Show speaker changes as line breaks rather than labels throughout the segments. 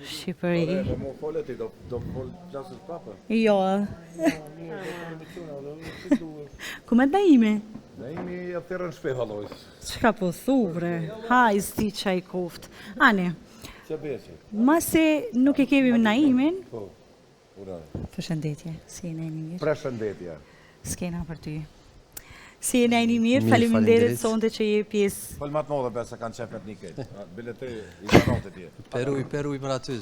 Shqipëri.
Mo folë ti, do flasësh prapë?
Jo. Ku me Naimi?
Naimi ja thirrën shpejt halloj.
Çka po thuvre? Haj, s'di çaj kuft. Ani,
Ç'a bëhesh?
masi nuk e kemi Naimin,
Po. Ura.
përshëndetje, si e Naimi mirë?
Përshëndetje.
S'kena për ty. Si e Naimi mirë,
Mirë,
faleminderit
faleminderit.
sonte që je pjesë.
Fol më të mëdha besa kanë qenë etnike. Biletri i zanotit ti.
Peruj për aty.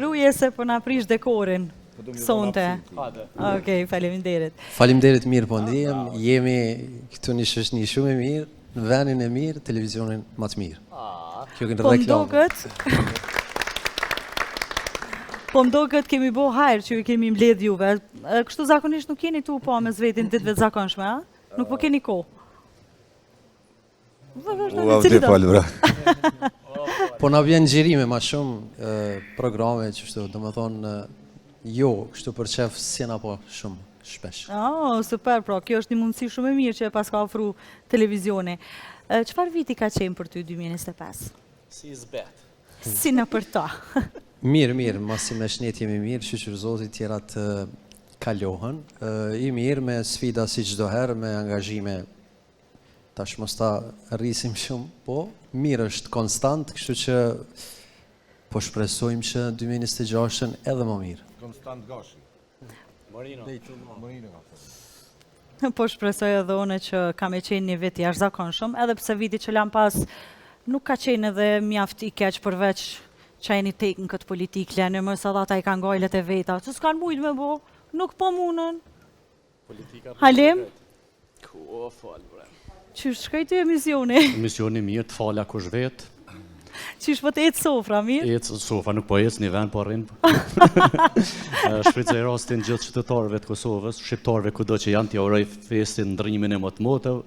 Ruje se po na prish dekorin sonte. Okej, faleminderit.
Faleminderit mirë po ndihem. Jemi këtu një shoqëni shumë e mirë, në vendin e mirë, televizionin më të mirë. Kjo kënë
Po
reklamë.
mdoket kemi bo hajrë që ju kemi mbledh juve. Kështu zakonisht nuk keni tu po me zvetin ditëve të zakonshme, a? Nuk po keni ko.
Bra.
Po na vjen xhirime ma shumë programe që kështu, domethënë jo, kështu për çef si na po shumë shpesh.
Oh, super, pro, kjo është një mundësi shumë e mirë që e pas ka ofru televizioni. Çfarë viti ka qenë për ty 2025?
Si zbet.
Si në për ta.
Mirë, masi me shnet jemi mirë, shqyqër Zotit tjera të kalohën. I mirë me sfida si çdo herë, me angazhime tash mos ta rrisim shumë, po mirë është konstant, kështu që po shpresojmë që 2026-ën edhe më mirë.
Konstant Gashi.
Marino.
Po shpresoj edhe une që kam e qenë një vit jashtëzakonshëm, edhe pse viti që lam pas nuk ka qenë edhe mjaft i keq përveç që e një tek në këtë politikë, lene më sa data i kanë gajlet e veta, që s'kanë mujtë me bo, nuk po munën. Halim?
Ku fal, bre.
Qysh shkaj të emisioni?
Misioni mirë të falja kush vet.
Qysh po të ecë sofra, mirë?
Ecë sofa nuk po ecë një vend po arrin. Shfrytëzoj rastin gjithë qytetarëve të Kosovës, shqiptarëve kudo që janë, t'ja uroj festin ndrënjimin e më të motëv.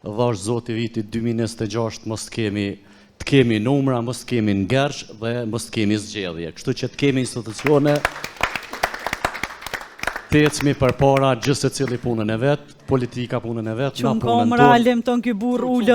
Dhash Zoti vitit 2026 mos të kemi numra, mos të kemi ngersh dhe mos të kemi zgjedhje. Kështu që të kemi institucione, të ecmi përpara gjithë secili punën e vet, politika punën e vet, na
Qumë
punën
kamëra, lim ton ky burr ullën.